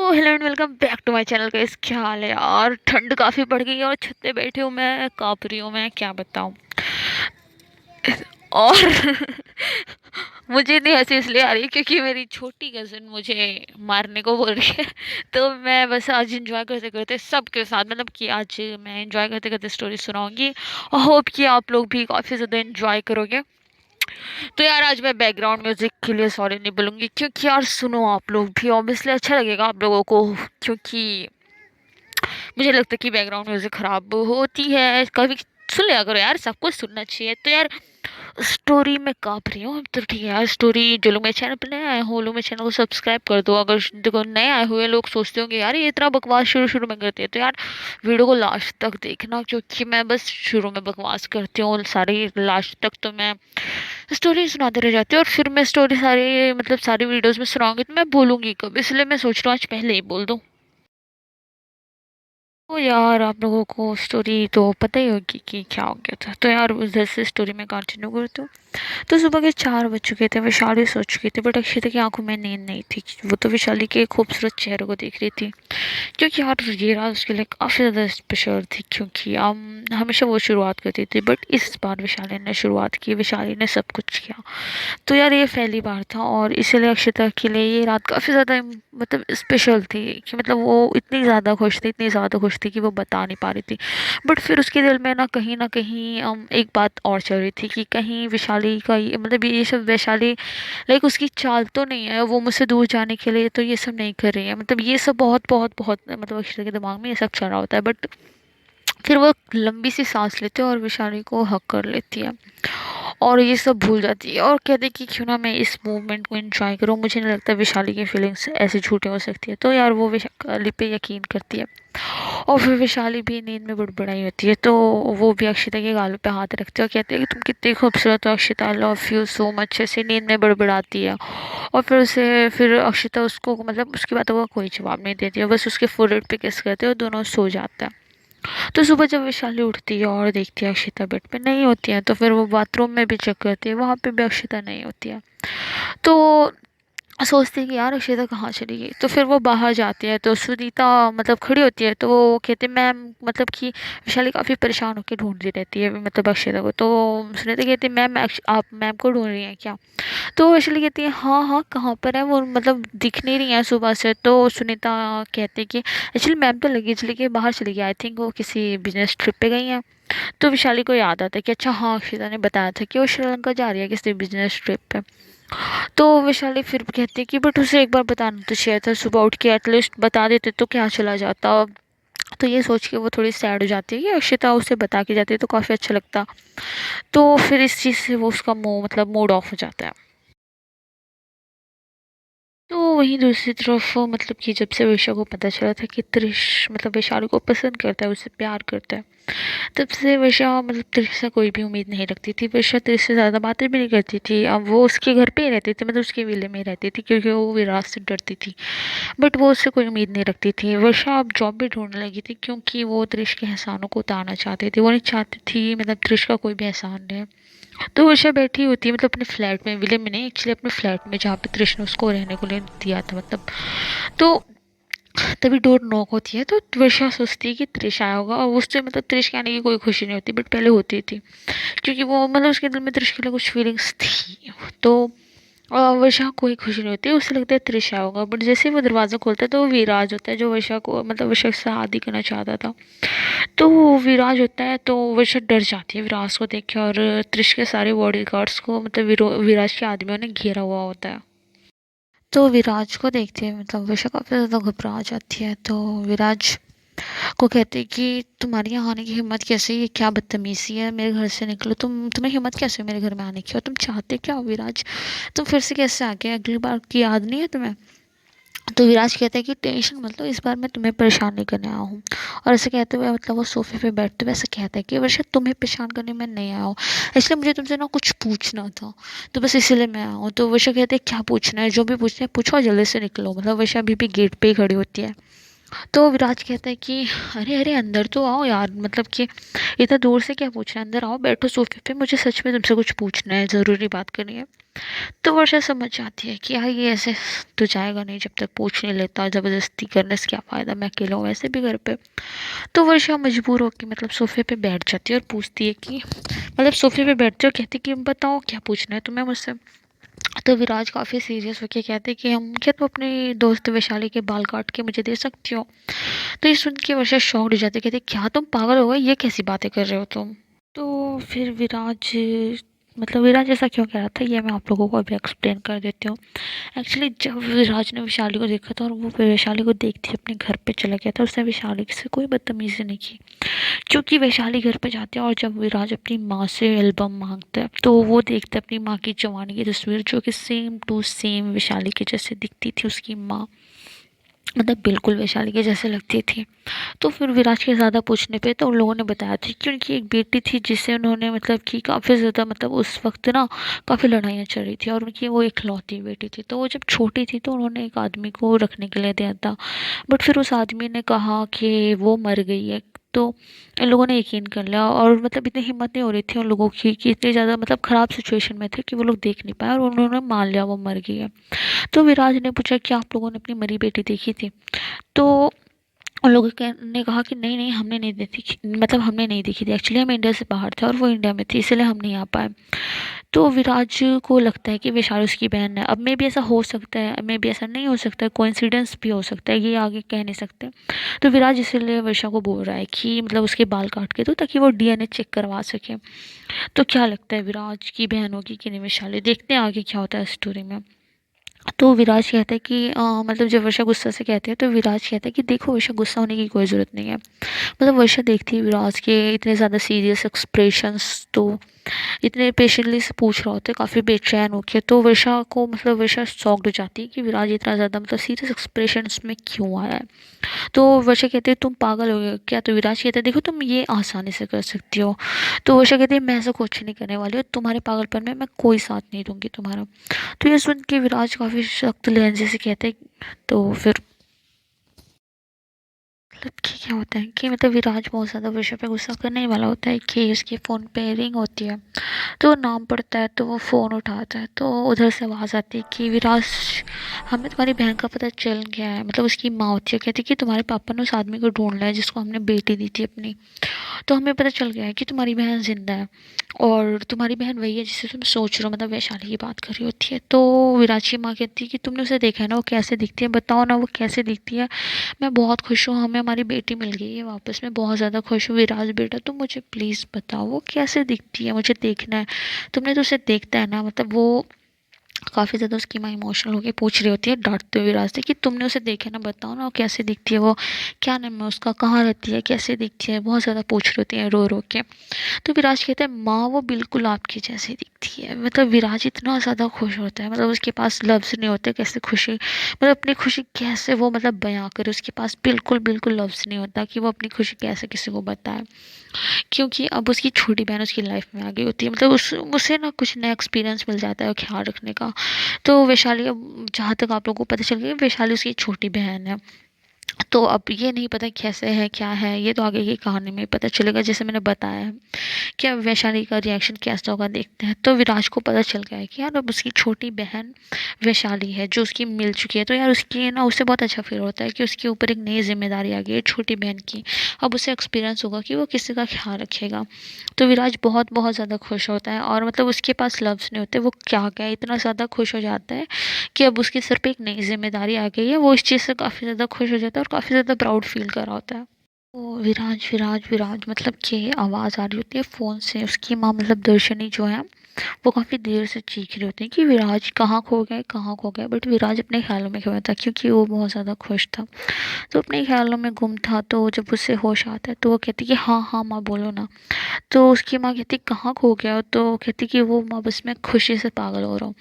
Hello and welcome back to my channel. Guys, क्या हाल है यार? ठंड काफ़ी बढ़ गई है और छत पे बैठे हूँ, मैं काँप रही हूँ, मैं क्या बताऊँ। और मुझे इतनी हंसी इसलिए आ रही है क्योंकि मेरी छोटी कज़न मुझे मारने को बोल रही है। तो मैं बस आज इंजॉय करते करते सबके साथ, मतलब कि आज मैं इंजॉय करते करते स्टोरी सुनाऊंगी और होप कि आप लोग भी काफ़ी ज़्यादा इंजॉय करोगे। तो यार आज मैं बैकग्राउंड म्यूजिक के लिए सॉरी नहीं बोलूँगी क्योंकि यार सुनो, आप लोग भी ऑब्वियसली अच्छा लगेगा आप लोगों को, क्योंकि मुझे लगता है कि बैकग्राउंड म्यूजिक खराब होती है। कभी सुन लिया करो यार, सब कुछ सुनना चाहिए। तो यार स्टोरी में काँप रही हूँ तो ठीक है यार। स्टोरी जो लोग मेरे चैनल पर नए आए हो, लोग मेरे चैनल को सब्सक्राइब कर दो। अगर देखो नए आए हुए लोग सोचते होंगे यार ये इतना बकवास शुरू शुरू में करते हैं, तो यार वीडियो को लास्ट तक देखना, क्योंकि मैं बस शुरू में बकवास करती हूँ, सारी लास्ट तक तो मैं स्टोरी सुनाते रह जाती हूँ। और फिर मैं स्टोरी सारी, मतलब सारी वीडियोस में सुनाऊंगी तो मैं बोलूँगी कब, इसलिए मैं सोच रहा हूँ आज पहले ही बोल दूँ। तो यार आप लोगों को स्टोरी तो पता ही होगी कि क्या हो गया था। तो यार उधर से स्टोरी में कंटिन्यू करती हूँ। तो सुबह के 4 बज चुके थे, वैशाली सो चुकी थी, बट अक्षिता की आंखों में नींद नहीं थी। वो तो वैशाली के खूबसूरत चेहरे को देख रही थी, क्योंकि यार ये रात उसके लिए काफ़ी ज़्यादा स्पेशल थी। क्योंकि हमेशा वो शुरुआत करती थी, बट इस बार वैशाली ने शुरुआत की, वैशाली ने सब कुछ किया। तो यार ये पहली बार था और इसीलिए अक्षिता के लिए ये रात काफ़ी ज़्यादा मतलब स्पेशल थी। कि मतलब वो इतनी ज़्यादा खुश थी, इतनी ज़्यादा खुश थी कि वो बता नहीं पा रही थी। बट फिर उसके दिल में ना कहीं एक बात और चल रही थी कि कहीं वैशाली का मतलब ये सब वैशाली लाइक उसकी चाल तो नहीं है, वो मुझसे दूर जाने के लिए तो ये सब नहीं कर रही है। मतलब ये सब बहुत बहुत बहुत मतलब अक्षरा के दिमाग में ये सब चल रहा होता है। बट फिर वो लंबी सी सांस लेती है और वैशाली को हक कर लेती है और ये सब भूल जाती है और कहती है कि क्यों ना मैं इस मोमेंट को एंजॉय करूँ। मुझे नहीं लगता वैशाली की फीलिंग्स ऐसे झूठी हो सकती है। तो यार वो वैशाली पे यकीन करती है और फिर वैशाली भी नींद में बुड़बुड़ाई होती है। तो वो भी अक्षिता के गालों पे हाथ रखती है और कहती है कि तुम कितनी खूबसूरत हो Akshita, I love you so much, ऐसे नींद में बुड़बुड़ाती है। और फिर अक्षिता उसको मतलब उसकी बातों का कोई जवाब नहीं देती है, बस उसके फोrehead पे किस करते हैं और दोनों सो जाते हैं। तो सुबह जब वैशाली उठती है और देखती है अक्षिता बेड पे नहीं होती है, तो फिर वो बाथरूम में भी चेक करती है, वहाँ पे भी अक्षिता नहीं होती है। तो सोचती है कि यार अक्षिता कहाँ चली गई। तो फिर वो बाहर जाती है तो सुनीता मतलब खड़ी होती है। तो वो कहते मैम, मतलब कि विशाली काफ़ी परेशान होकर ढूंढती रहती है मतलब अक्षिता को। तो सुनीता कहती है मैम आप मैम को ढूंढ रही हैं क्या? तो वैशाली कहती है हाँ हाँ, कहाँ पर है वो, मतलब दिख नहीं रही है सुबह से। तो सुनीता कहती है कि एक्चुअली मैम तो लगेज लेके बाहर चली गई, आई थिंक वो किसी बिजनेस ट्रिप पे गई हैं। तो विशाली को याद आता है कि अच्छा हाँ, अक्षिता ने बताया था कि वो श्रीलंका जा रही है किसी बिजनेस ट्रिप पे। तो वैशाली फिर कहती है कि बट उसे एक बार बताना तो चाहिए था, सुबह उठ के एटलीस्ट बता देते तो क्या चला जाता। तो ये सोच के वो थोड़ी सैड हो जाती है कि अक्षिता उसे बता के जाती है तो काफ़ी अच्छा लगता। तो फिर इस चीज़ से वो उसका मतलब मूड ऑफ हो जाता है। तो वहीं दूसरी तरफ मतलब कि जब से विशा को पता चला था कि त्रिश मतलब वैशाली को पसंद करता है, उससे प्यार करता है, तब से विशा मतलब त्रिश से कोई भी उम्मीद नहीं रखती थी। विशा त्रिश से ज़्यादा बातें भी नहीं करती थी। अब वो उसके घर पे ही रहती थी, मतलब उसके विले में ही रहती थी, क्योंकि वो विराज से डरती थी। बट वो उससे कोई उम्मीद नहीं रखती थी। वर्षा अब जॉब भी ढूंढने लगी थी, क्योंकि वो त्रिश के एहसानों को उतारना चाहती थी। वो नहीं चाहती थी मतलब त्रिश का कोई भी एहसान नहीं। तो वर्षा बैठी होती है मतलब अपने फ्लैट में, विले में नहीं, एक्चुअली अपने फ्लैट में, जहाँ पे त्रिश ने उसको रहने को ले दिया था मतलब। तो तभी डोर नॉक होती है तो वर्षा सोचती है कि त्रिश आया होगा, और उससे मतलब त्रिश के आने की कोई खुशी नहीं होती, बट पहले होती थी, क्योंकि वो मतलब उसके दिल में त्रिश के लिए कुछ फीलिंग्स थी। तो वर्षा को कोई खुशी नहीं होती, उसे लगता है त्रिश आया होगा। बट जैसे ही वो दरवाज़ा खोलता है तो वो विराज होता है, जो वर्षा को मतलब वर्षा से शादी करना चाहता था। तो वो विराज होता है तो वर्षा डर जाती है विराज को देख के, और त्रिश के सारे बॉडीगार्ड्स को मतलब विराज के आदमियों ने घेरा हुआ होता है। तो विराज को देखते हैं मतलब वर्षा काफ़ी ज़्यादा घबरा जाती है। तो विराज को कहते हैं कि तुम्हारे यहाँ आने की हिम्मत कैसे, ये क्या बदतमीजी है, मेरे घर से निकलो, तुम्हें हिम्मत कैसे मेरे घर में आने की, और तुम चाहते क्या हो विराज, तुम फिर से कैसे आ गए, अगली बार की याद नहीं है तुम्हें? तो विराज कहता है कि टेंशन मत लो, इस बार मैं तुम्हें परेशान नहीं करने आया हूँ। और ऐसे कहते हुए मतलब वो सोफे पे बैठते हुए ऐसे कहता है कि वर्षा तुम्हें परेशान करने में नहीं आया हूँ, इसलिए मुझे तुमसे ना कुछ पूछना था, तो बस इसीलिए मैं आया हूँ। तो वर्षा कहते है क्या पूछना है, जो भी पूछना है पूछो और जल्दी से निकलो। मतलब वर्षा अभी भी गेट पे ही खड़ी होती है। तो विराज कहता है कि अरे अरे अंदर तो आओ यार, मतलब कि इतना दूर से क्या पूछ रहे हैं, अंदर आओ बैठो सोफे पे, मुझे सच में तुमसे कुछ पूछना है, ज़रूरी बात करनी है। तो वर्षा समझ जाती है कि यार ये ऐसे तो जाएगा नहीं जब तक पूछ नहीं लेता, ज़बरदस्ती करने से क्या फ़ायदा, मैं अकेला हूँ वैसे भी घर पे। तो वर्षा मजबूर होकर मतलब सोफे पे बैठ जाती है और पूछती है कि मतलब सोफे पे बैठती है और कहती है कि बताओ क्या पूछना है तुम्हें मुझसे। तो विराज काफ़ी सीरियस होके कहते हैं कि हम क्या, तुम अपने दोस्त वैशाली के बाल काट के मुझे दे सकती हो। तो ये सुन के वर्षा शॉक्ड हो जाती है, कहती क्या तुम पागल हो गए, ये कैसी बातें कर रहे हो तुम। तो फिर विराज मतलब विराज ऐसा क्यों कह रहा था ये मैं आप लोगों को अभी एक्सप्लेन कर देती हूँ। एक्चुअली जब विराज ने वैशाली को देखा था और वो वैशाली को देखते ही अपने घर पे चला गया था, उसने वैशाली से कोई बदतमीजी नहीं की। क्योंकि वैशाली घर पे जाते हैं और जब विराज अपनी माँ से एल्बम मांगता है तो वो देखता है अपनी माँ की जवानी की तस्वीर, जो कि सेम टू सेम वैशाली के जैसे दिखती थी उसकी माँ, मतलब बिल्कुल वैशाली के जैसे लगती थी। तो फिर विराज के ज़्यादा पूछने पे तो उन लोगों ने बताया था कि उनकी एक बेटी थी जिससे उन्होंने मतलब कि काफ़ी ज़्यादा मतलब उस वक्त ना काफ़ी लड़ाइयाँ चल रही थी और उनकी वो इकलौती बेटी थी। तो वो जब छोटी थी तो उन्होंने एक आदमी को रखने के लिए दिया था, बट फिर उस आदमी ने कहा कि वो मर गई है। तो इन लोगों ने यकीन कर लिया और मतलब इतनी हिम्मत नहीं हो रही थी उन लोगों की कि इतनी ज़्यादा मतलब ख़राब सिचुएशन में थे कि वो लोग देख नहीं पाए और उन्होंने मान लिया वो मर गई है। तो विराज ने पूछा कि आप लोगों ने अपनी मरी बेटी देखी थी। तो उन लोगों ने कहा कि नहीं नहीं हमने नहीं देखी, मतलब हमने नहीं देखी थी, एक्चुअली हम इंडिया से बाहर थे और वो इंडिया में थी इसलिए हम नहीं आ पाए। तो विराज को लगता है कि विशाल उसकी बहन है। अब मे भी ऐसा हो सकता है, मे भी ऐसा नहीं हो सकता है, कोइंसिडेंस भी हो सकता है, ये आगे कह नहीं सकते। तो विराज इसीलिए वर्षा को बोल रहा है कि मतलब उसके बाल काट के दो ताकि वो डीएनए चेक करवा सके। तो क्या लगता है विराज की बहन होगी कि नहीं वैशाली, देखते हैं आगे क्या होता है स्टोरी में। तो विराज कहता है कि मतलब जब वर्षा गुस्सा से कहती है तो विराज कहता है कि देखो वर्षा गुस्सा होने की कोई ज़रूरत नहीं है। मतलब वर्षा देखती है विराज के इतने ज़्यादा सीरियस एक्सप्रेशंस, तो इतने पेशेंटली से पूछ रहा होता है, काफ़ी बेचैन होकर, तो वर्षा को मतलब वर्षा शॉक्ड हो जाती है कि विराज इतना ज़्यादा मतलब सीरियस एक्सप्रेशंस में क्यों आया है। तो वर्षा कहती है तुम पागल हो गए क्या। तो विराज कहता है देखो तुम ये आसानी से कर सकती हो। तो वर्षा कहती है मैं ऐसा कुछ नहीं करने वाली हूँ, तुम्हारे पागलपन में मैं कोई साथ नहीं दूंगी तुम्हारा। तो ये सुन के विराज काफ़ी सख्त लहजे से कहते हैं। तो फिर मतलब कि क्या होता है कि मतलब विराज बहुत ज़्यादा वर्षा पे गुस्सा करने ही वाला होता है कि उसके फ़ोन पे रिंग होती है। तो वो नाम पड़ता है तो वो फ़ोन उठाता है तो उधर से आवाज़ आती है कि विराज हमें तुम्हारी बहन का पता चल गया है। मतलब उसकी माँ होती है, कहती है कि तुम्हारे पापा ने उस आदमी को ढूंढ लिया है जिसको हमने बेटी दी थी अपनी। तो हमें पता चल गया है कि तुम्हारी बहन ज़िंदा है और तुम्हारी बहन वही है जिससे तुम सोच रहे हो, मतलब वैशाली की बात कर रही होती है। तो विराज की माँ कहती है कि तुमने उसे देखा है ना, वो कैसे दिखती है, बताओ ना वो कैसे दिखती है। मैं बहुत खुश हूँ, हमें हमारी बेटी मिल गई है वापस, मैं बहुत ज़्यादा खुश हूँ विराज बेटा, तुम मुझे प्लीज़ बताओ वो कैसे दिखती है, मुझे देखना है। तुमने तो उसे देखता है ना, मतलब वो काफ़ी ज़्यादा उसकी माँ इमोशनल होकर पूछ रही होती है डांटते हुए विराज से कि तुमने उसे देखा ना, बताओ ना वो कैसे दिखती है, वो क्या नाम है उसका, कहाँ रहती है, कैसे दिखती है, बहुत ज़्यादा पूछ रही होती है रो रो के। तो विराज कहता है माँ वो बिल्कुल आपकी जैसी दिखती है। मतलब विराज इतना ज़्यादा खुश होता है, मतलब उसके पास लफ्ज़ नहीं होते कैसे खुशी, मतलब अपनी खुशी कैसे वो मतलब बयां करे, उसके पास बिल्कुल बिल्कुल लफ्ज़ नहीं होता कि वो अपनी खुशी कैसे किसी को बताए। क्योंकि अब उसकी छोटी बहन उसकी लाइफ में आ गई होती है, मतलब उस उसे ना कुछ नया एक्सपीरियंस मिल जाता है ख्याल रखने का। तो वैशाली अब जहाँ तक आप लोगों को पता चल गया वैशाली उसकी छोटी बहन है। तो अब ये नहीं पता कैसे है क्या है, ये तो आगे की कहानी में पता चलेगा जैसे मैंने बताया है। क्या वैशाली का रिएक्शन कैसा होगा देखते हैं। तो विराज को पता चल गया है कि यार अब उसकी छोटी बहन वैशाली है जो उसकी मिल चुकी है। तो यार उसकी ना उसे बहुत अच्छा फील होता है कि उसके ऊपर एक नई जिम्मेदारी आ गई है छोटी बहन की। अब उसे एक्सपीरियंस होगा कि वो किसी का ख्याल रखेगा। तो विराज बहुत बहुत ज़्यादा खुश होता है और मतलब उसके पास लफ्ज़ नहीं होते, वो क्या क्या इतना ज़्यादा खुश हो जाता है कि अब उसके सर पे एक नई जिम्मेदारी आ गई है। वो इस चीज़ से काफ़ी ज़्यादा खुश हो जाता है और काफ़ी ज़्यादा प्राउड फील कर रहा होता है। तो विराज विराज विराज मतलब कि आवाज़ आ रही होती है फ़ोन से, उसकी माँ मतलब दर्शनी जो है वो काफ़ी देर से चीख रहे होते हैं कि विराज कहाँ खो गए कहाँ खो गए, बट विराज अपने ख्यालों में खोया था क्योंकि वो बहुत ज़्यादा खुश था। तो अपने ख्यालों में गुम था। तो जब उसे होश आता है तो वो कहती कि हाँ हाँ माँ बोलो ना। तो उसकी माँ कहती कहाँ खो गया हो, तो कहती कि वो माँ बस मैं खुशी से पागल हो रहा हूँ।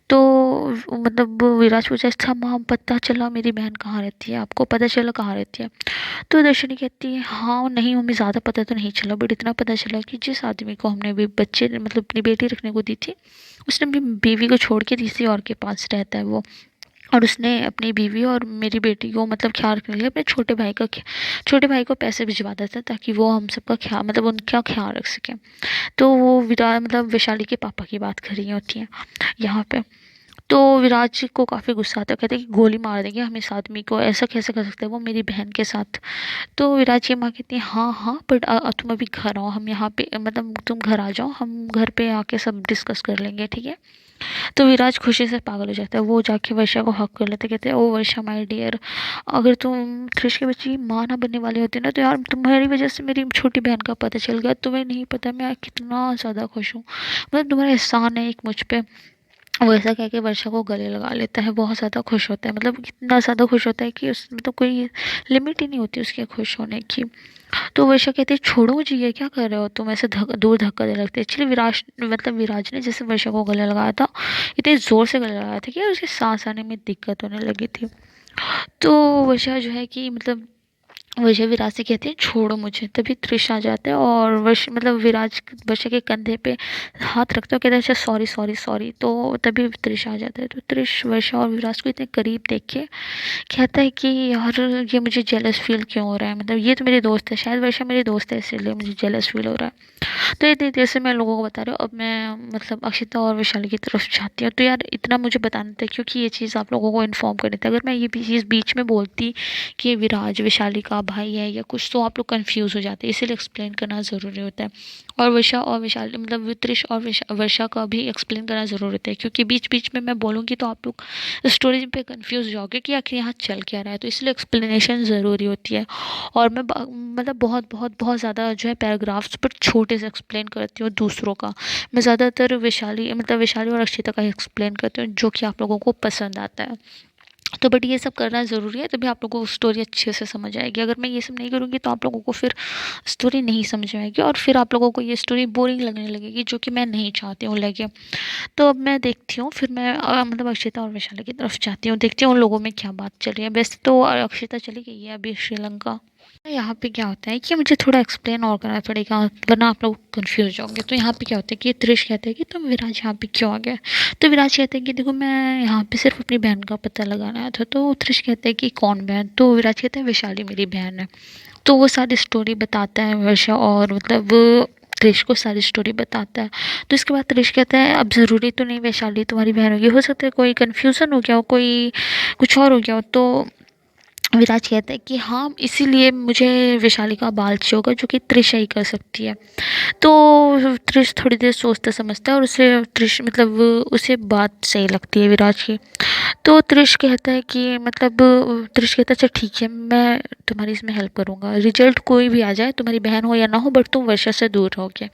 तो मतलब वो विराज पूछा अच्छा माँ पता चला मेरी बहन कहाँ रहती है, आपको पता चला कहाँ रहती है। तो दर्शनी कहती है हाँ नहीं मम्मी ज़्यादा पता तो नहीं चला, बट इतना पता चला कि जिस आदमी को हमने अभी बच्चे मतलब अपनी बेटी रखने को दी थी उसने अपनी बीवी को छोड़ के किसी और के पास रहता है वो। और उसने अपनी बीवी और मेरी बेटी को मतलब ख्याल रखने के लिए अपने छोटे भाई को पैसे भिजवा देता है ताकि वो हम सबका ख्याल मतलब उनका ख्याल रख सके। तो वो मतलब वैशाली के पापा की बात कर रही होती हैं यहाँ पे। तो विराज को काफ़ी गुस्सा आता है, कहते हैं कि गोली मार देंगे हम इस आदमी को, ऐसा कैसे कर सकते हैं वो मेरी बहन के साथ। तो विराज की माँ कहती है हाँ हाँ बट तुम अभी घर आओ, हम यहाँ पे मतलब तुम घर आ जाओ, हम घर पे आके सब डिस्कस कर लेंगे, ठीक है। तो विराज खुशी से पागल हो जाता है, वो जाके वर्षा को हक कर लेते, कहते हैं ओ वर्षा माय डियर, अगर तुम कृष की बच्ची माँ ना बनने वाली होती ना तो यार तुम्हारी वजह से मेरी छोटी बहन का पता चल गया, तुम्हें नहीं पता मैं कितना ज़्यादा खुश हूँ, मतलब तुम्हारा एहसान है एक मुझ पे। वो ऐसा कह के वर्षा को गले लगा लेता है, बहुत ज़्यादा खुश होता है, मतलब इतना ज़्यादा खुश होता है कि उस मतलब कोई लिमिट ही नहीं होती उसके खुश होने की। तो वर्षा कहती है छोड़ो मुझे, ये क्या कर रहे हो तुम, ऐसे दूर धक्का दे लगते। एक्चुअली विराज ने जैसे वर्षा को गले लगाया था, इतने ज़ोर से गले लगाया था कि उसके सांस आने में दिक्कत होने लगी थी। तो वर्षा जो है कि मतलब वैसे विराज से कहती है छोड़ो मुझे, तभी त्रिश आ जाता है और मतलब विराज वर्षा के कंधे पे हाथ रखता है, कहता है अच्छा सॉरी सॉरी सॉरी। तो तभी त्रिश आ जाता है, तो त्रिश वर्षा और विराज को इतने करीब देख के कहता है कि यार ये मुझे जेलस फील क्यों हो रहा है, मतलब ये तो मेरी दोस्त है, शायद वर्षा मेरी दोस्त है इसीलिए मुझे जेलस फील हो रहा है। तो इतनी देर से मैं लोगों को बता रही हूँ, अब मैं मतलब अक्षिता और वैशाली की तरफ जाती हूँ। तो यार इतना मुझे बताना था क्योंकि ये चीज़ आप लोगों को इन्फॉर्म करनी थी, अगर मैं ये भी चीज़ बीच में बोलती कि ये विराज वैशाली का भाई है या कुछ तो आप लोग कंफ्यूज हो जाते, इसीलिए एक्सप्लेन करना ज़रूरी होता है। और वर्षा और वैशाली मतलब त्रिश और वर्षा का भी एक्सप्लेन करना ज़रूरी होता है, क्योंकि बीच बीच में मैं बोलूँगी तो आप लोग स्टोरी पे कंफ्यूज हो जाओगे कि आखिर यहाँ चल क्या रहा है, तो इसलिए एक्सप्लेनेशन ज़रूरी होती है। और मैं मतलब बहुत बहुत बहुत ज़्यादा जो है पैराग्राफ्स पर छोटे से एक्सप्लेन करती हूँ दूसरों का। मैं ज़्यादातर वैशाली और अक्षिता का ही एक्सप्लेन करती हूँ जो कि आप लोगों को पसंद आता है। तो बट ये सब करना ज़रूरी है, तभी आप लोगों को स्टोरी अच्छे से समझ आएगी। अगर मैं ये सब नहीं करूँगी तो आप लोगों को फिर स्टोरी नहीं समझ में आएगी और फिर आप लोगों को ये स्टोरी बोरिंग लगने लगेगी, जो कि मैं नहीं चाहती हूँ लगे। तो अब मैं देखती हूँ, फिर मैं मतलब अक्षिता और वैशाली की तरफ जाती हूँ, देखती हूँ उन लोगों में क्या बात चल रही है। वैसे तो अक्षिता चली गई है अभी श्रीलंका। यहाँ पे क्या होता है कि मुझे थोड़ा एक्सप्लेन और करना पड़ेगा वरना आप लोग कंफ्यूज होंगे। तो यहाँ पे क्या होता है कि त्रिश कहते हैं कि तुम विराज यहाँ पे क्यों आ गया। तो विराज कहते हैं कि देखो मैं यहाँ पे सिर्फ अपनी बहन का पता लगाना आया था। तो त्रिश कहते हैं कि कौन बहन। तो विराज कहते हैं वैशाली मेरी बहन है। तो वो सारी स्टोरी बताता है वर्षा और मतलब त्रिश को सारी स्टोरी बताता है। तो इसके बाद त्रिश कहता है अब ज़रूरी तो नहीं वैशाली तुम्हारी बहन होगी, हो सकता है कोई कन्फ्यूज़न हो गया हो, कोई कुछ और हो गया हो। तो विराज कहता है कि हाँ इसीलिए मुझे वैशाली का बाल चाहिए होगा जो कि त्रिशा ही कर सकती है। तो त्रिश थोड़ी देर सोचता समझता है और उसे त्रिश मतलब उसे बात सही लगती है विराज की। तो त्रिश कहता है कि मतलब त्रिश कहता है अच्छा ठीक है मैं तुम्हारी इसमें हेल्प करूँगा, रिजल्ट कोई भी आ जाए तुम्हारी बहन हो या ना हो बट तुम वर्षा से दूर रहोगे।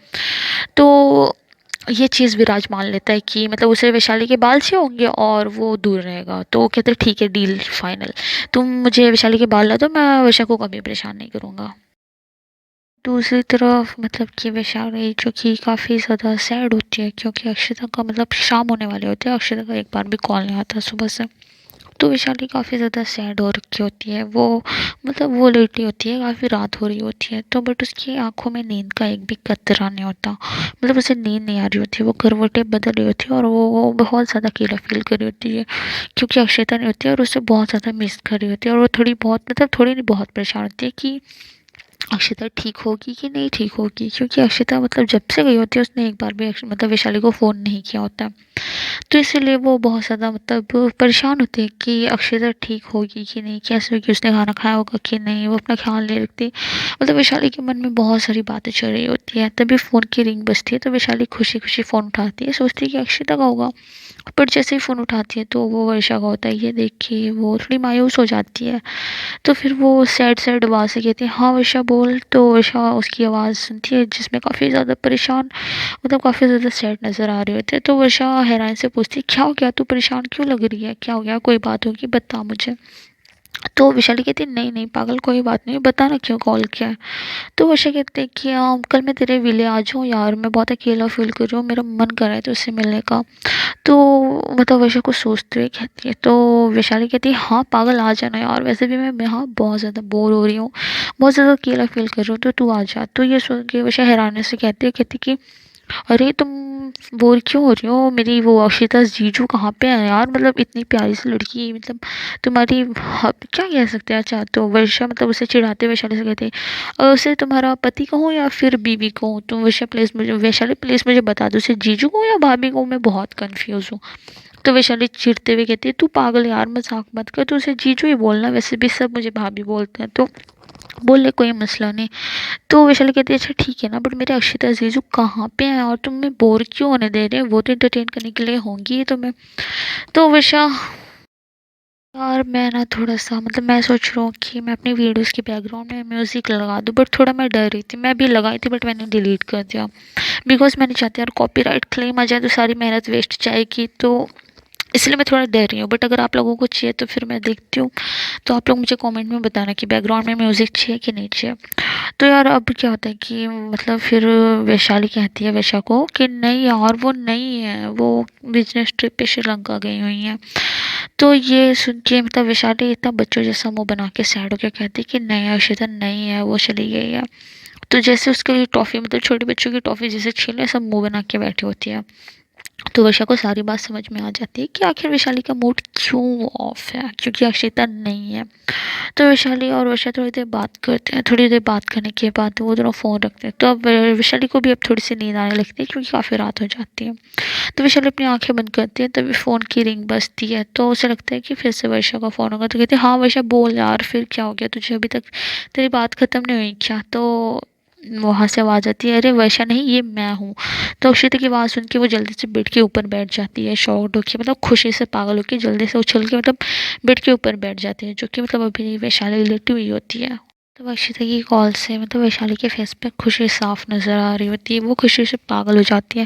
तो ये चीज़ विराज मान लेता है कि मतलब उसे वैशाली के बाल से होंगे और वो दूर रहेगा। तो वो कहते हैं ठीक है डील फाइनल, तुम मुझे वैशाली के बाल ला दो, मैं वर्षा को कभी परेशान नहीं करूँगा। दूसरी तरफ मतलब कि वैशाली जो कि काफ़ी ज़्यादा सैड होती है क्योंकि अक्षता का मतलब शाम होने वाले होते हैं, अक्षता का एक बार भी कॉल नहीं आता सुबह से। तो वैशाली काफ़ी ज़्यादा सैड हो रखी होती है, वो मतलब वो लेटी होती है, काफ़ी रात हो रही होती है तो बट उसकी आंखों में नींद का एक भी कतरा नहीं होता, मतलब उसे नींद नहीं आ रही होती, वो करवटें बदल रही होती है और वो बहुत ज़्यादा अकेला फील कर रही होती है क्योंकि अक्षता नहीं होती है और उसे बहुत ज़्यादा मिस कर रही होती है। और वो थोड़ी बहुत मतलब थोड़ी नहीं बहुत परेशान होती है कि अक्षिता ठीक होगी कि नहीं ठीक होगी, क्योंकि अक्षिता मतलब जब से गई होती है उसने एक बार भी मतलब वैशाली को फ़ोन नहीं किया होता। तो इसीलिए वो बहुत ज़्यादा मतलब परेशान होती है कि अक्षिता ठीक होगी कि नहीं, कैसे होगी, उसने खाना खाया होगा कि नहीं, वो अपना ख्याल नहीं रखती। मतलब वैशाली के मन में बहुत सारी बातें चल रही होती है। तभी फ़ोन की रिंग बजती है तो वैशाली खुशी खुशी फ़ोन उठाती है, सोचती है कि अक्षिता का होगा। पर जैसे ही फ़ोन उठाती है तो वो वर्षा का होता है। ये देख के वो थोड़ी मायूस हो जाती है। तो फिर वो सैड सैड आवाज़ से कहती है हाँ वर्षा बोल। तो वर्षा उसकी आवाज़ सुनती है जिसमें काफ़ी ज़्यादा परेशान मतलब काफ़ी ज़्यादा सैड नज़र आ रहे होते हैं। तो वर्षा हैरान से पूछती है क्या हो गया, तू परेशान क्यों लग रही है, क्या हो गया, कोई बात होगी बता मुझे। तो विशाली कहती है नहीं नहीं पागल कोई बात नहीं, बता ना क्यों कॉल किया है। तो वर्षा कहते हैं कि कल मैं तेरे विले आ जाऊँ यार, मैं बहुत अकेला फील कर रही हूँ, मेरा मन कर रहा है तुझसे मिलने का। तो मतलब वर्षा को सोचते हुए कहती है। तो वैशाली कहती है हाँ पागल आ जाना यार, वैसे भी मैं यहाँ बहुत ज़्यादा बोर हो रही हूँ, बहुत ज़्यादा अकेला फील कर रही हूँ, तो तू आ जा। तो ये सुन के वर्षा हैरानी से कहती है कि अरे तुम बोर क्यों हो रही हो? मेरी वो अक्षिता जीजू कहाँ पे है यार? मतलब इतनी प्यारी सी लड़की, मतलब तुम्हारी क्या कह सकते हैं चाहते हो वर्षा, मतलब उसे चिढ़ाते हुए वैशाली से कहते, और उसे तुम्हारा पति कहूँ या फिर बीवी कहूँ? तुम वैशा प्लीज मुझे, वैशाली प्लीज मुझे बता दो, उसे जीजू कहूँ या भाभी कहूँ? मैं बहुत कंफ्यूज हूँ। तो वैशाली चिढ़ते हुए कहती है, तू पागल है यार, मजाक मत कर, तू उसे जीजू ही बोलना, वैसे भी सब मुझे भाभी बोलते हैं। तो बोले कोई मसला नहीं। तो वैशाली कहती है, अच्छा ठीक है ना, बट मेरे अक्षिता जीजू कहाँ पे हैं और तुम्हें बोर क्यों होने दे रहे हैं? वो तो इंटरटेन करने के लिए होंगी ही तुम्हें। तो वैशा, यार मैं ना थोड़ा सा, मतलब मैं सोच रहा हूँ कि मैं अपनी वीडियोस के बैकग्राउंड में म्यूज़िक लगा दूँ, बट थोड़ा मैं डर रही थी, मैं भी लगाई थी बट मैंने डिलीट कर दिया, बिकॉज मैं नहीं चाहती यार कॉपीराइट क्लेम आ जाए तो सारी मेहनत वेस्ट जाएगी। तो इसलिए मैं थोड़ा डर रही हूँ, बट अगर आप लोगों को चाहिए तो फिर मैं देखती हूँ। तो आप लोग मुझे कमेंट में बताना कि बैकग्राउंड में म्यूज़िक चाहिए कि नहीं चाहिए। तो यार अब क्या होता है कि मतलब फिर वैशाली कहती है वैशा को कि नहीं यार वो नहीं है, वो बिजनेस ट्रिप पे श्रीलंका गई हुई हैं। तो ये सुन के मतलब वैशाली इतना बच्चों जैसा मुंह बना के सैड होकर कहती है कि नहीं अक्षिता नहीं है, वो चली गई है। तो जैसे उसके लिए टॉफ़ी, मतलब छोटे बच्चों की टॉफ़ी जैसे छीले सब मुंह बना के बैठी होती है। तो वर्षा को सारी बात समझ में आ जाती है कि आखिर वैशाली का मूड क्यों ऑफ है, क्योंकि अक्षिता नहीं है। तो वैशाली और वर्षा थोड़ी देर बात करते हैं, थोड़ी देर बात करने के बाद वो दोनों फ़ोन रखते हैं। तो अब वैशाली को भी अब थोड़ी सी नींद आने लगती है क्योंकि काफ़ी रात हो जाती है। तो वैशाली अपनी आंखें बंद करती है, तभी फ़ोन की रिंग बजती है। तो उसे लगता है कि फिर से वर्षा का फ़ोन होगा। तो कहती है, हाँ वर्षा बोल यार, फिर क्या हो गया तुझे? अभी तक तेरी बात ख़त्म नहीं हुई क्या? तो वहाँ से आवाज़ आती है, अरे वर्षा नहीं, ये मैं हूँ। तो अक्षिता की आवाज़ सुन के वो जल्दी से बेड के ऊपर बैठ जाती है, शॉक्ड होके, मतलब खुशी से पागल होके जल्दी से उछल के मतलब बेड के ऊपर बैठ जाती है, जो कि मतलब अभी वैशाली लेटी हुई होती है। तो अक्षिता की कॉल से मतलब वैशाली के फेस पे खुशी साफ नज़र आ रही होती है, वो खुशी से पागल हो जाती है।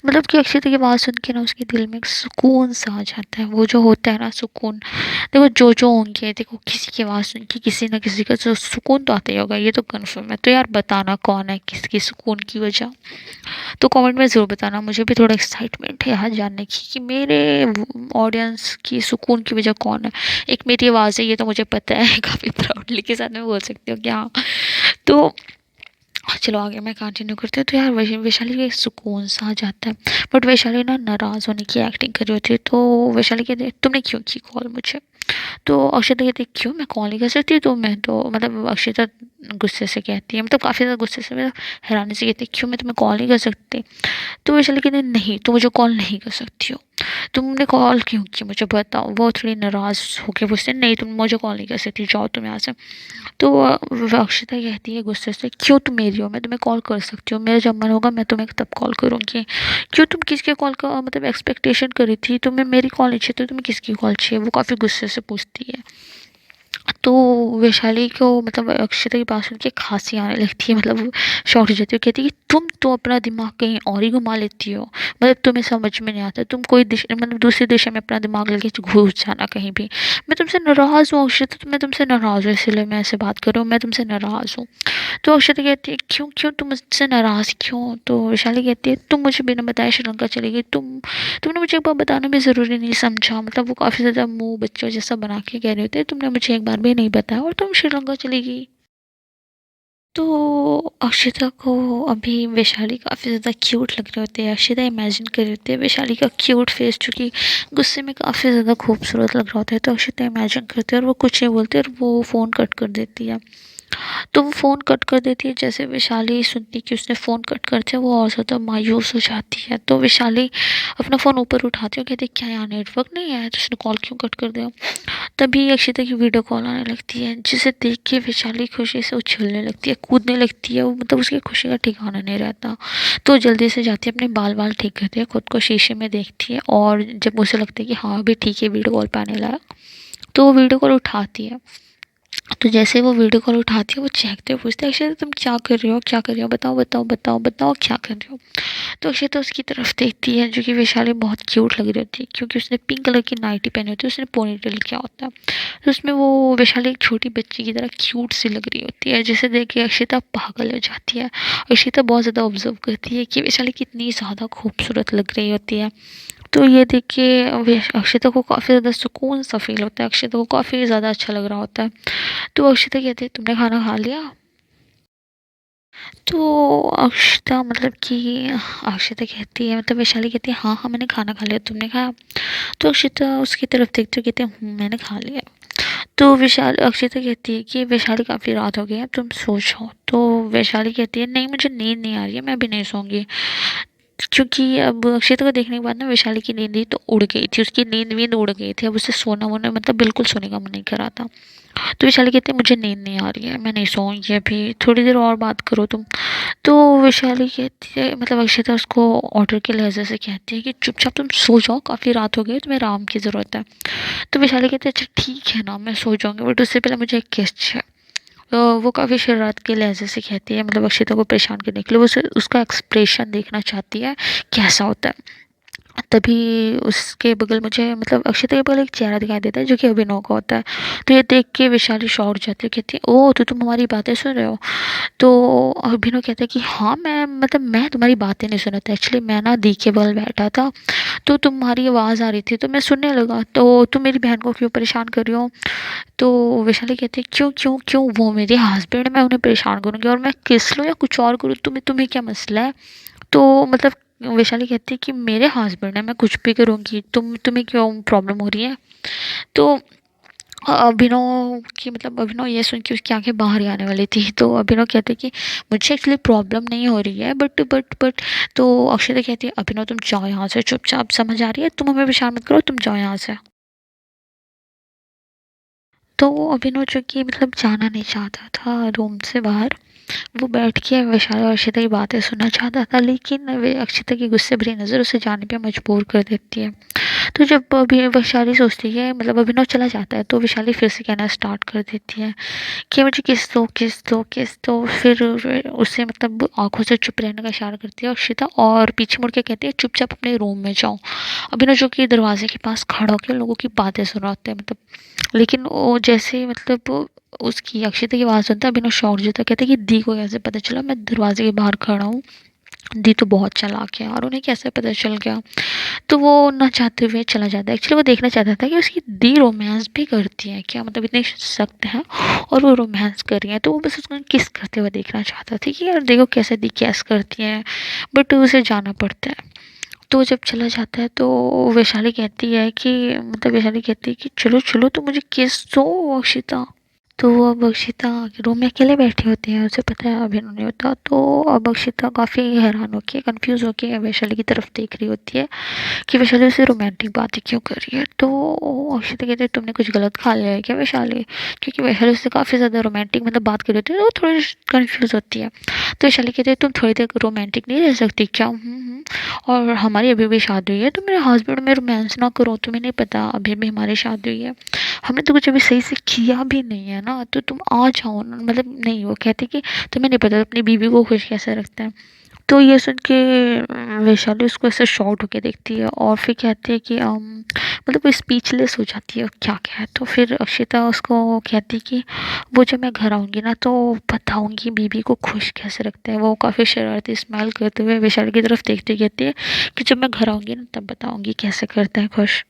मतलब कि अक्षिता की आवाज़ सुन के ना उसके दिल में एक सुकून सा आ जाता है, वो जो होता है ना सुकून। देखो जो होंगे, देखो किसी की आवाज़ सुन के किसी ना किसी का जो सुकून तो आता ही होगा, ये तो कन्फर्म है। तो यार बताना कौन है किसकी सुकून की वजह? तो कमेंट में ज़रूर बताना, मुझे भी थोड़ा एक्साइटमेंट है यहाँ जानने की कि मेरे ऑडियंस की सुकून की वजह कौन है। एक मेरी आवाज़ है, ये तो मुझे पता है, काफ़ी प्राउडली के साथ मैं बोल सकती हूँ कि हाँ। तो चलो आगे मैं कंटिन्यू करती हूँ। तो यार वैशाली का एक सुकून सा आ जाता है, बट वैशाली ना नाराज़ होने की एक्टिंग कर रही होती है। तो वैशाली कहती है, तुमने क्यों की कॉल मुझे? तो अक्षता कहती है, क्यों मैं कॉल नहीं कर सकती? तो मैं तो मतलब अक्षता गुस्से से कहती है, मतलब काफ़ी ज़्यादा गुस्से से, मतलब हैरानी से कहती है, क्यों मैं तुम्हें कॉल नहीं कर सकती? तो वैशाली कहती है, नहीं तुम मुझे कॉल नहीं कर सकती हो। तुमने कॉल क्यों की मुझे बताओ? वो थोड़ी नाराज़ होकर पूछते हैं, नहीं तुम मुझे कॉल नहीं कर सकती, जाओ तुम यहाँ से। तो वो अक्षता कहती है गुस्से से, क्यों तुम मेरी हो, मैं तुम्हें कॉल कर सकती हूँ, मेरा जब मन होगा मैं तुम्हें तब कॉल करूँगी। क्यों तुम किसके कॉल का मतलब एक्सपेक्टेशन करी थी? तुम्हें मेरी कॉल नहीं चाहिए तो तुम्हें किसकी कॉल चाहिए? वो काफ़ी गुस्से से पूछती है। तो वैशाली को मतलब अक्षता की बात सुन के खांसी आने लगती है, मतलब वो शॉक हो जाती है, कहती है कि तुम तो अपना दिमाग कहीं और ही घुमा लेती हो, मतलब तुम्हें समझ में नहीं आता, तुम कोई दिशा मतलब दूसरी दिशा में अपना दिमाग लेके घुस जाना कहीं भी। मैं तुमसे नाराज़ हूँ अक्षता, तो मैं तुमसे नाराज़ हूँ, इसलिए मैं ऐसे बात कर रही हूँ, मैं तुमसे नाराज़ हूँ। तो अक्षता कहती है, क्यों क्यों तुम मुझसे नाराज़ क्यों? तो वैशाली कहती है, तुम मुझे बिना बताए श्रीलंका चली गई, तुमने मुझे एक बार बताना भी ज़रूरी नहीं समझा, मतलब वो काफ़ी ज़्यादा मुँह बच्चों जैसा बना के कह रहे होते हैं, तुमने मुझे एक बार भी नहीं बताया और तुम श्रीलंका चली गई। तो अक्षिता को अभी वैशाली काफ़ी ज़्यादा क्यूट लग रहे होते हैं। अक्षिता इमेजिन कर रही होती है वैशाली का क्यूट फेस, जो कि गुस्से में काफ़ी ज़्यादा खूबसूरत लग रहा होता है। तो अक्षिता इमेजिन करती है और वो कुछ नहीं बोलती और वो फ़ोन कट कर देती है। तो वो फ़ोन कट कर देती है, जैसे वैशाली सुनती कि उसने फ़ोन कट कर दिया, वो और ज़्यादा मायूस हो जाती है। तो वैशाली अपना फ़ोन ऊपर उठाती है और कहती है, क्या यहाँ नेटवर्क नहीं है, तो उसने कॉल क्यों कट कर दिया? तभी अक्षिता की वीडियो कॉल आने लगती है, जिसे देख के वैशाली खुशी से उछलने लगती है, कूदने लगती है, वो मतलब उसकी खुशी का ठिकाना नहीं रहता। तो जल्दी से जाती है अपने बाल वाल ठीक करती है, खुद को शीशे में देखती है और जब उसे लगता है कि हाँ अभी ठीक है वीडियो कॉल पे आने लायक, तो वो वीडियो कॉल उठाती है। तो जैसे वो वीडियो कॉल उठाती है, वो चहकते हुए पूछती है, अक्षय तुम क्या कर रही हो, क्या कर रही हो, बताओ बताओ बताओ बताओ क्या कर रही हो? तो अक्षय तो उसकी तरफ देखती है, जो कि वैशाली बहुत क्यूट लग रही होती है क्योंकि उसने पिंक कलर की नाइटी पहनी होती है, उसने पोनीटेल किया होता है। तो उसमें वो वैशाली एक छोटी बच्ची की तरह क्यूट सी लग रही होती है, जिसे देख के अक्षिता पागल हो जाती है। अक्षिता बहुत ज़्यादा ऑब्जर्व करती है कि वैशाली कितनी ज़्यादा खूबसूरत लग रही होती है। तो ये देख के अक्षिता को काफ़ी ज़्यादा सुकून सा फील होता है, अक्षिता को काफ़ी ज़्यादा अच्छा लग रहा होता है। तो अक्षिता कहती है, तुमने खाना खा लिया? तो अक्षता मतलब कि अक्षता कहती है, मतलब वैशाली कहती है हाँ हाँ मैंने खाना खा लिया, तुमने खाया? तो अक्षता उसकी तरफ देखते हुए कहते हैं मैंने खा लिया। तो विशाल अक्षता कहती है कि वैशाली काफ़ी रात हो गई है, अब तुम सो जाओ। तो वैशाली कहती है नहीं मुझे नींद नहीं आ रही है, मैं अभी नहीं सोऊंगी। क्योंकि अब अक्षता को देखने के बाद ना वैशाली की नींद ही तो उड़ गई थी, उसकी नींद वींद उड़ गई थी, अब उसे सोना वोना मतलब बिल्कुल सोने का मन नहीं कर रहा था। तो विशाली कहती है मुझे नींद नहीं आ रही है, मैं नहीं सोऊंगी अभी, थोड़ी देर और बात करो तुम। तो वैशाली कहती है मतलब अक्षता उसको ऑर्डर के लहजे से कहती है कि चुपचाप तुम सो जाओ, काफ़ी रात हो गई है, तुम्हें आराम की ज़रूरत है। तो वैशाली कहती है अच्छा ठीक है ना मैं सो जाऊंगी, बट उससे पहले मुझे एक किस चाहिए। वो काफ़ी शरारत के लहजे से कहती है, मतलब अक्षता को परेशान करने के लिए, वो उसे उसका एक्सप्रेशन देखना चाहती है कैसा होता है। तभी उसके बगल मुझे मतलब अक्षता के बगल एक चेहरा दिखाई देता है जो कि अभिनव का होता है। तो ये देख के वैशाली शॉक हो जाती है, कहती है ओह तो तुम हमारी बातें सुन रहे हो? तो अभिनव कहता है कि हाँ मैं मतलब मैं तुम्हारी बातें नहीं सुना था, एक्चुअली मैं ना दी के बगल बैठा था, तो तुम्हारी आवाज़ आ रही थी तो मैं सुनने लगा, तो तुम मेरी बहन को क्यों परेशान कर रही हो? तो वैशाली कहती है क्यों क्यों क्यों, वो मेरे हस्बैंड, मैं उन्हें परेशान करूँगी और मैं किस लूँ या कुछ और करूँ, तुम्हें तुम्हें क्या मसला है? तो मतलब वैशाली कहती है कि मेरे हस्बैंड है, मैं कुछ भी करूँगी, तुम्हें क्यों प्रॉब्लम हो रही है? तो अभिनव की मतलब अभिनव ये सुन के उसकी आंखें बाहर ही आने वाली थी, तो अभिनव कहते कि मुझे एक्चुअली प्रॉब्लम नहीं हो रही है, बट तो अक्षता कहती है अभिनव तुम जाओ यहाँ से चुपचाप, समझ आ रही है, तुम हमें परेशान मत करो, तुम जाओ यहाँ से। तो अभिनव जो कि मतलब जाना नहीं चाहता था रूम से बाहर, वो बैठ के विशाल और अक्षता की बातें सुनना चाहता था, लेकिन वे अक्षता की गुस्से भरी नज़र उसे जाने पे मजबूर कर देती है। तो जब अभी वैशाली सोचती है मतलब अभिनव चला जाता है, तो वैशाली फिर से कहना स्टार्ट कर देती है कि मुझे किस दो किस दो किस दो, फिर उससे मतलब आंखों से चुप रहने का इशारा करती है अक्षता, और पीछे मुड़ के कहती है चुपचाप अपने रूम में जाओ। अभिनव जो कि दरवाजे के पास खड़ा होकर लोगों की बातें सुन रहा होता है, मतलब लेकिन वो जैसे मतलब उसकी अक्षता की आवाज़ सुनता है अभिनव शॉक हो जाता है, कहता है कि दी को कैसे पता चला मैं दरवाजे के बाहर खड़ा हूँ? दी तो बहुत चालाक है और उन्हें कैसे पता चल गया? तो वो ना चाहते हुए चला जाता है, एक्चुअली वो देखना चाहता था कि उसकी दी रोमांस भी करती है क्या, मतलब इतनी सख्त है और वो रोमांस कर रही है, तो वो बस उसको किस करते हुए देखना चाहता था कि यार देखो कैसे दी कैस करती है, बट उसे जाना पड़ता है। तो जब चला जाता है तो वैशाली कहती है कि मतलब वैशाली कहती है कि चलो चलो तो मुझे किस दो अक्षिता। तो अब अक्षिता रूम में अकेले बैठी होती है, उसे पता है अभिनव नहीं होता, तो अब अक्षिता काफ़ी हैरान होके कंफ्यूज होके वैशाली की तरफ देख रही होती है कि वैशाली उससे रोमांटिक बातें क्यों कर रही है। तो अक्षिता कहती है तुमने कुछ गलत खा लिया है क्या वैशाली? क्योंकि वैशाली उससे काफ़ी ज़्यादा रोमांटिक मतलब बात कर रही होती है, तो वो थोड़ी कंफ्यूज होती है। तो वैशाली कहती है तुम थोड़ी देर रोमांटिक नहीं रह सकती क्या? और हमारी अभी भी शादी हुई है, तो मेरे हस्बैंड में रोमांस ना करो, तुम्हें नहीं पता अभी भी हमारी शादी हुई है, हमने तो कुछ अभी सही से किया भी नहीं है ना, तो तुम आ जाओ ना, मतलब नहीं, वो कहते कि तुम्हें नहीं पता अपनी बीवी को खुश कैसे रखते हैं। तो ये सुन के वैशाली उसको ऐसे शॉक्ड होके देखती है और फिर कहती है कि मतलब वो स्पीचलेस हो जाती है क्या क्या है। तो फिर अक्षिता उसको कहती है कि वो जब मैं घर आऊँगी ना तो बताऊँगी बीवी को खुश कैसे रखते हैं। वो काफ़ी शरारती स्माइल करते हुए वैशाली की तरफ देखती कहती है कि जब मैं घर आऊँगी ना तब बताऊँगी कैसे करते हैं खुश।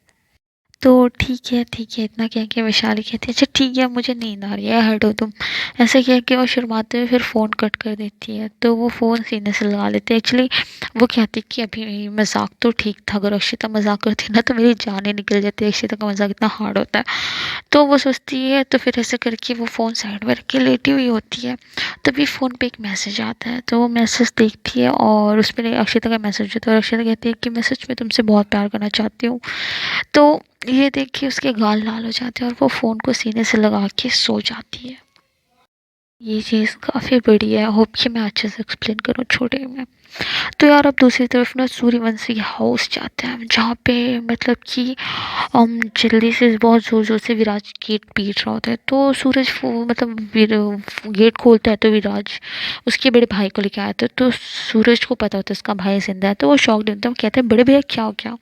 तो ठीक है, इतना कह के वैशाली कहती है अच्छा ठीक है मुझे नींद आ रही है हटो तुम। ऐसे कह के वो शर्माते हुए फिर फ़ोन कट कर देती है, तो वो फ़ोन सीने से लगा लेते हैं। एक्चुअली वो कहती है कि अभी मजाक तो ठीक था, अगर अक्षिता मजाक करती ना तो मेरी जान ही निकल जाती है, अक्षिता का मजाक इतना हार्ड होता है। तो वो सोचती है, तो फिर ऐसे करके वो फ़ोन साइड में रख के लेटी हुई होती है। तभी फ़ोन पे एक मैसेज आता है, तो वो मैसेज देखती है और उस पर अक्षिता का मैसेज होता है, और अक्षिता कहती है कि मैं सच में तुमसे बहुत प्यार करना चाहती हूँ। तो ये देख के उसके गाल लाल हो जाते हैं और वो फ़ोन को सीने से लगा के सो जाती है। ये चीज़ काफ़ी बड़ी है, होप कि मैं अच्छे से एक्सप्लेन करूँ छोटे में। तो यार अब दूसरी तरफ ना सूर्यवंशी हाउस जाते हैं जहाँ पे मतलब कि जल्दी से बहुत ज़ोर ज़ोर से विराज गेट पीट रहा होता है, तो सूरज मतलब गेट खोलता है तो विराज उसके बड़े भाई को लेके आया था, तो सूरज को पता होता है उसका भाई जिंदा है, तो वो शॉक होता है, वो कहते हैं बड़े भैया क्या हो गया?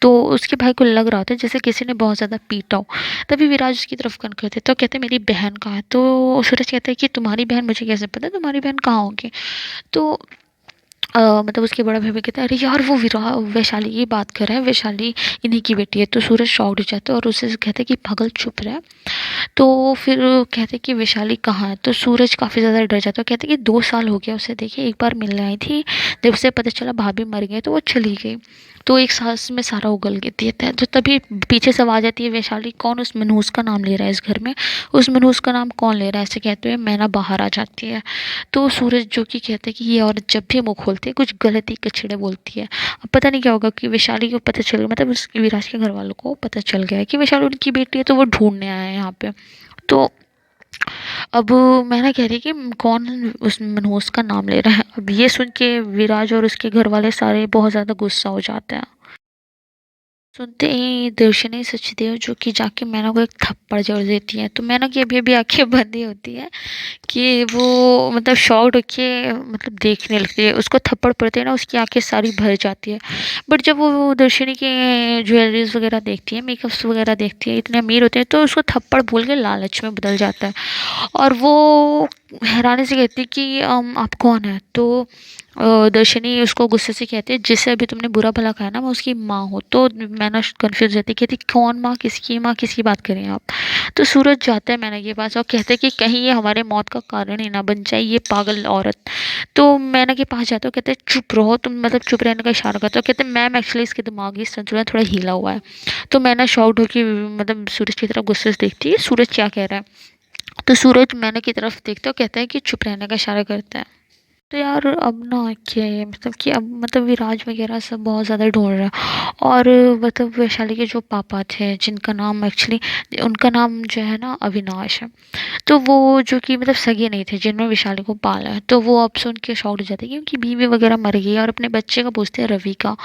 तो उसके भाई को लग रहा होता है जैसे किसी ने बहुत ज़्यादा पीटा हो। तभी विराज उसकी तरफ कन करते तो कहते हैं मेरी बहन कहाँ है? तो सूरज कहता है कि तुम्हारी बहन मुझे कैसे पता, तुम्हारी बहन कहाँ होगी? तो मतलब उसके बड़ा भाई भी कहता है अरे यार वो वैशाली की बात कर रहा है, वैशाली इन्हीं की बेटी है। तो सूरज शॉक्ड हो जाता है और उससे कहता है कि पागल चुप रहा। तो फिर कहते कि वैशाली कहाँ है। तो सूरज काफ़ी ज़्यादा डर जाता है, कहते कि 2 साल हो गया उसे देखे, एक बार मिलने आई थी, जब उसे पता चला भाभी मर गई तो वो चली गई। तो एक सांस में सारा उगल के देता है। तो तभी पीछे से आवाज़ आती है वैशाली कौन उस मनहूस का नाम ले रहा है इस घर में, उस मनहूस का नाम कौन ले रहा है, ऐसे कहते हुए मैना बाहर आ जाती है। तो सूरज जो कि कहते हैं कि ये औरत जब भी मुँह खोलती है कुछ गलत ही कचड़े बोलती है। अब पता नहीं क्या होगा कि वैशाली को पता चल गया, मतलब उस विराज के घर वालों को पता चल गया है कि वैशाली उनकी बेटी है, तो वो ढूंढने आए हैं यहाँ पे। तो अब मैं ना कह रही कि कौन उस मनहूस का नाम ले रहा है। अब ये सुन के विराज और उसके घर वाले सारे बहुत ज़्यादा गुस्सा हो जाते हैं। सुनते ही दर्शनी सचदेव जो कि जाके मैना को एक थप्पड़ जड़ देती है। तो मैना की अभी अभी आंखें बंद ही होती है कि वो मतलब शॉक्ड होके मतलब देखने लगती है। उसको थप्पड़ पड़ते हैं ना, उसकी आंखें सारी भर जाती है। बट जब वो दर्शनी के ज्वेलरीज वगैरह देखती है, मेकअप्स वगैरह देखती है, इतने अमीर होते हैं, तो उसको थप्पड़ बोल के लालच में बदल जाता है। और वो हैरानी से कहती है कि आप कौन है। तो दर्शनी उसको गुस्से से कहती है जिससे अभी तुमने बुरा भला खाया ना मैं उसकी माँ हूँ। तो मैना कंफ्यूज रहती है, कहती कौन माँ किसकी बात कर रही हैं आप। तो सूरज जाता है मैना के पास और कहते हैं कि कहीं ये हमारे मौत का कारण ही ना बन जाए ये पागल औरत। तो मैना के पास जाते हो, कहते हैं चुप रहो तुम, मतलब चुप रहने का इशारा करते हो। कहते हैं मैम एक्चुअली इसके दिमागी संतुलन थोड़ा हिला हुआ है। तो मैना शॉक्ड होकर मतलब सूरज की तरफ गुस्से से देखती है सूरज क्या कह रहा है। तो सूरज मैना की तरफ देखता है और कहता है कि चुप रहने का इशारा करता है। तो यार अब ना क्या है, मतलब कि अब मतलब विराज वगैरह सब बहुत ज़्यादा ढूंढ रहा है। और मतलब वैशाली के जो पापा थे जिनका नाम एक्चुअली उनका नाम जो है ना अविनाश है। तो वो जो कि मतलब सगे नहीं थे जिन्होंने विशाली को पाला है, तो वो अब सुन के शॉक्ड हो जाते हैं क्योंकि बीवी वगैरह मर गई है और अपने बच्चे का पूछते हैं रवि का।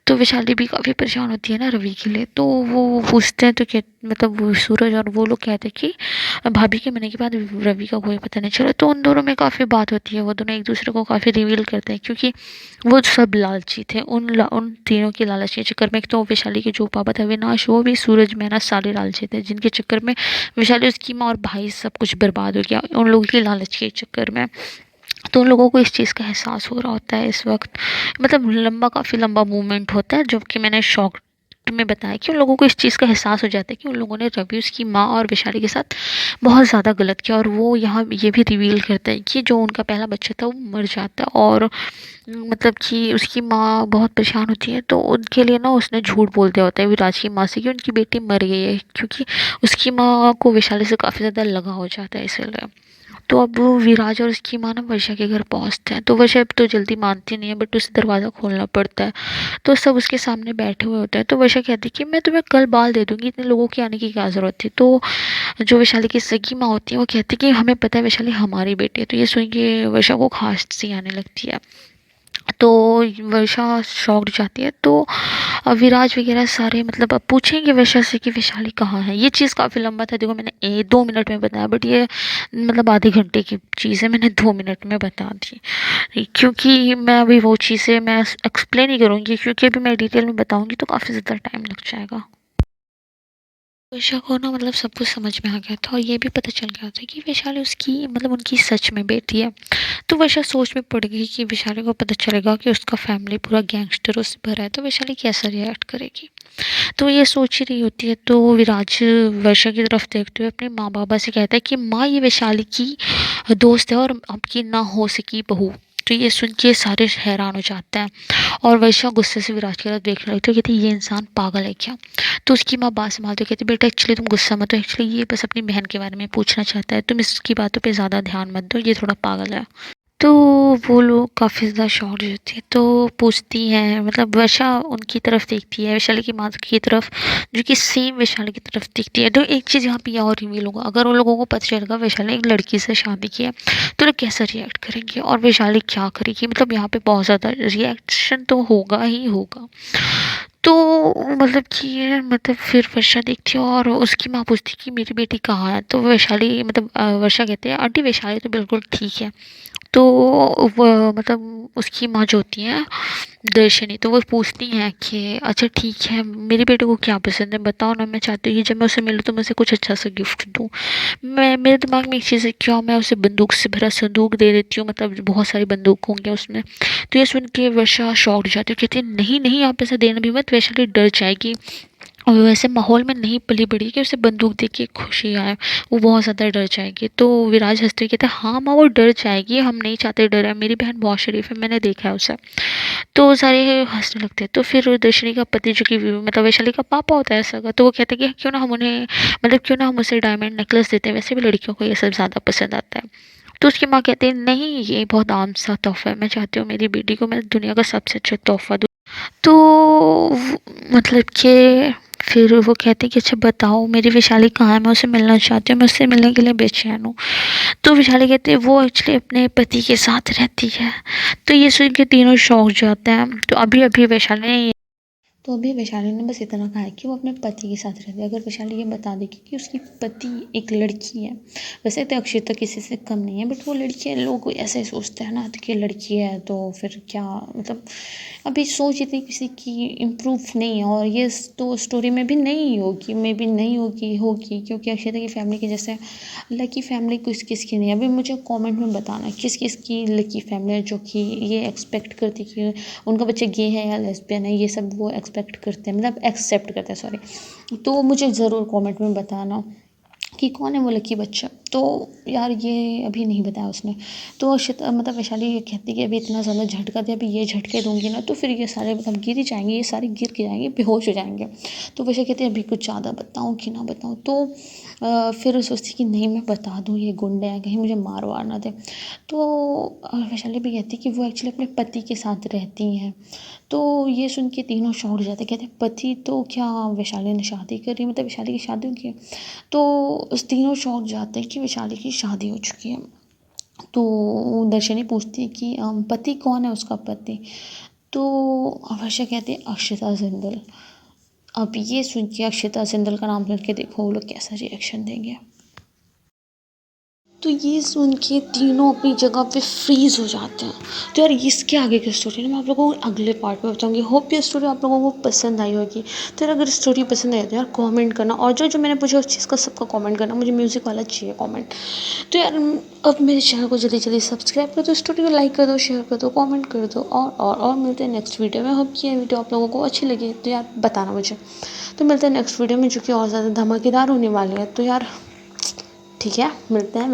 तो वैशाली भी काफ़ी परेशान होती है ना रवि के लिए। तो वो पूछते हैं तो क्या मतलब वो सूरज और वो लोग कहते हैं कि भाभी के मरने के बाद रवि का कोई पता नहीं चला। तो उन दोनों में काफ़ी बात होती है, वो दोनों एक दूसरे को काफ़ी रिवील करते हैं क्योंकि वो सब लालची थे। उन तीनों के लालच के चक्कर में एक तो वैशाली के जो पापा थे अविनाश, वो भी सूरज मेहनत सारे लालची थे जिनके चक्कर में वैशाली उसकी माँ और भाई सब कुछ बर्बाद हो गया उन लोगों की लालच के चक्कर में। तो उन लोगों को इस चीज़ का एहसास हो रहा होता है इस वक्त। मतलब काफ़ी लंबा मूवमेंट होता है जो कि मैंने शॉर्ट में बताया कि उन लोगों को इस चीज़ का एहसास हो जाता है कि उन लोगों ने रवि उसकी माँ और वैशाली के साथ बहुत ज़्यादा गलत किया। और वो यहाँ ये भी रिवील करता है कि जो उनका पहला बच्चा था वो मर जाता है और मतलब कि उसकी माँ बहुत परेशान होती है। तो उनके लिए ना उसने झूठ बोल दिया होता है विराज की माँ से कि उनकी बेटी मर गई है, क्योंकि उसकी माँ को वैशाली से काफ़ी ज़्यादा लगाव हो जाता है इसलिए। तो अब वो विराज और उसकी माँ ना वर्षा के घर पहुंचते हैं। तो वर्षा अब तो जल्दी मानती नहीं है बट उसे दरवाज़ा खोलना पड़ता है। तो सब उसके सामने बैठे हुए होते हैं। तो वर्षा कहती है कि मैं तुम्हें कल बाल दे दूंगी, इतने लोगों के आने की क्या ज़रूरत थी। तो जो वैशाली की सगी माँ होती है वो कहती है कि हमें पता है वैशाली हमारी बेटी है। तो ये सुन के वर्षा को खांसी आने लगती है। तो वर्षा शॉक्ड जाती है। तो विराज वगैरह सारे मतलब अब पूछेंगे वर्षा से कि वैशाली कहाँ है। ये चीज़ काफ़ी लंबा था, देखो मैंने 2 मिनट में बताया बट ये मतलब आधे घंटे की चीज़ है, मैंने 2 मिनट में बता दी। क्योंकि मैं अभी वो चीज़ें मैं एक्सप्लेन ही करूँगी क्योंकि अभी मैं डिटेल में बताऊँगी तो काफ़ी ज़्यादा टाइम लग जाएगा। वर्षा को ना मतलब सब कुछ समझ में आ गया था और ये भी पता चल गया था कि वैशाली उसकी मतलब उनकी सच में बेटी है। तो वैशा सोच में पड़ गई कि वैशाली को पता चलेगा कि उसका फैमिली पूरा गैंगस्टरों से भरा है तो वैशाली कैसा रिएक्ट करेगी। तो ये सोच ही रही होती है तो विराज वर्षा की तरफ देखते हुए अपने माँ बाबा से कहता है कि माँ ये वैशाली की दोस्त है और आपकी ना हो सकी बहू। तो ये सुन के सारे हैरान हो जाते हैं और वर्षा गुस्से से विराज की तरफ देखने लगती है, कहती है ये इंसान पागल है क्या। तो उसकी माँ बात संभालते हुए कहती है बेटा एक्चुअली तुम गुस्सा मत हो, एक्चुअली ये बस अपनी बहन के बारे में पूछना चाहता है, तुम इसकी बातों पे ज़्यादा ध्यान मत दो, ये थोड़ा पागल है। तो वो लोग काफ़ी ज़्यादा शॉक्ड हो जाती है। तो पूछती हैं मतलब वर्षा उनकी तरफ देखती है वैशाली की माँ की तरफ जो कि सेम वैशाली की तरफ देखती है। तो एक चीज़ यहाँ पे ये और रिवील होगा, अगर उन लोगों को पता चलेगा वैशाली एक लड़की से शादी की है तो लोग कैसा रिएक्ट करेंगे और वैशाली क्या करेगी। मतलब यहाँ पे बहुत ज़्यादा रिएक्शन तो होगा ही होगा। तो मतलब कि ये मतलब फिर वर्षा देखती है और उसकी माँ पूछती है कि मेरी बेटी कहाँ है। तो वैशाली मतलब वर्षा कहते हैं आंटी वैशाली तो बिल्कुल ठीक है। तो मतलब उसकी माँ जो होती है दर्शनी, तो वो पूछती हैं कि अच्छा ठीक है, मेरे बेटे को क्या पसंद है बताओ ना, मैं चाहती हूँ कि जब मैं उसे मिलूँ तो मैं उसे कुछ अच्छा सा गिफ्ट दूँ। मैं मेरे दिमाग में एक चीज़ है, क्यों मैं उसे बंदूक से भरा संदूक दे देती हूँ, मतलब बहुत सारी बंदूक होंगे उसमें। तो ये सुन के वर्षा शॉक्ड जाती है, कहती है नहीं नहीं आप ऐसा देना भी मत, वैशाली डर जाएगी। और वैसे माहौल में नहीं पली बड़ी कि उसे बंदूक देख के खुशी आए, वो बहुत ज़्यादा डर जाएगी। तो विराज हंसते हुए कहते हैं हाँ माँ वो डर जाएगी, हम नहीं चाहते डर है, मेरी बहन बहुत शरीफ है, मैंने देखा है उसे। तो सारे हंसने लगते हैं। तो फिर दर्शनी का पति जो कि मतलब वैशाली का पापा होता है ऐसा का, तो वो कहते हैं कि क्यों ना हम उन्हें मतलब क्यों ना हम उसे डायमंड नेकलेस देते हैं, वैसे भी लड़कियों को ये सब ज़्यादा पसंद आता है। तो उसकी माँ कहती है नहीं ये बहुत आम सा तोहफा है, मैं चाहती हूँ मेरी बेटी को मैं दुनिया का सबसे अच्छा तोहफा दूँ। तो मतलब कि फिर वो कहते हैं कि अच्छा बताओ मेरी वैशाली कहाँ है, मैं उससे मिलना चाहती हूँ, मैं उससे मिलने के लिए बेचैन हूँ। तो वैशाली कहती है वो एक्चुअली अपने पति के साथ रहती है। तो ये सुन के तीनों शौक जाते हैं। तो अभी अभी वैशाली ने तो अभी वैशाली ने बस इतना कहा है कि वो अपने पति के साथ रहती है। अगर वैशाली ये बता देगी कि उसकी पति एक लड़की है, वैसे तो अक्षिता किसी से कम नहीं है, बट वो लड़की है, लोग ऐसे सोचते हैं ना, तो कि लड़की है तो फिर क्या, मतलब अभी सोच इतनी किसी की इम्प्रूव नहीं है, और ये तो स्टोरी में भी नहीं होगी, मे भी नहीं होगी क्योंकि अक्षिता की फैमिली की जैसे लकी फैमिली किस किस की नहीं है। अभी मुझे कमेंट में बताना किस किस की लकी फैमिली है जो कि ये एक्सपेक्ट करती कि उनका बच्चा गे है या लेस्बियन है, ये सब वो एक्सपेक्ट करते हैं, मतलब एक्सेप्ट करते हैं, सॉरी। तो मुझे ज़रूर कमेंट में बताना कि कौन है वो लकी बच्चा। तो यार ये अभी नहीं बताया उसने। तो अक्षिता मतलब वैशाली ये कहती है कि अभी इतना ज़्यादा झटका दिया, अभी ये झटके दूंगी ना तो फिर ये सारे मतलब गिर ही जाएंगे, ये सारे गिर के जाएंगे, बेहोश हो जाएंगे। तो वैशाली कहती है अभी कुछ ज़्यादा बताऊँ कि ना बताऊँ। तो फिर सोचती कि नहीं मैं बता दूँ, ये गुंडे हैं कहीं मुझे मार वार ना दे। तो वैशाली भी कहती कि वो एक्चुअली अपने पति के साथ रहती हैं। तो ये सुन के तीनों शॉक हो जाते, कहते पति तो क्या वैशाली ने शादी करी, मतलब वैशाली की शादी हो गई है। तो उस तीनों शॉक जाते हैं कि वैशाली की शादी हो चुकी है। तो दर्शनी पूछती है कि पति कौन है उसका पति। तो वर्षा कहती है अक्षिता जिंदल। अब ये सुन के अक्षिता जिंदल का नाम सुन के देखो वो लोग कैसा रिएक्शन देंगे। तो ये सुन के तीनों अपनी जगह पे फ्रीज हो जाते हैं। तो यार इसके आगे की स्टोरी ना मैं आप लोगों को अगले पार्ट में बताऊंगी। होप ये स्टोरी आप लोगों को पसंद आई होगी। तो यार अगर स्टोरी पसंद आई तो यार कमेंट करना, और जो जो मैंने पूछा उस चीज़ का सबका कमेंट करना, मुझे म्यूज़िक वाला चाहिए कमेंट। तो यार अब मेरे चैनल को जल्दी जल्दी सब्सक्राइब कर दो, स्टोरी को लाइक कर दो, शेयर कर दो, कॉमेंट कर दो, और मिलते हैं नेक्स्ट वीडियो में। होप कि ये वीडियो आप लोगों को अच्छी लगी तो यार बताना मुझे। तो मिलते हैं नेक्स्ट वीडियो में जो कि और ज़्यादा धमाकेदार होने वाली है। तो यार ठीक है, मिलते हैं।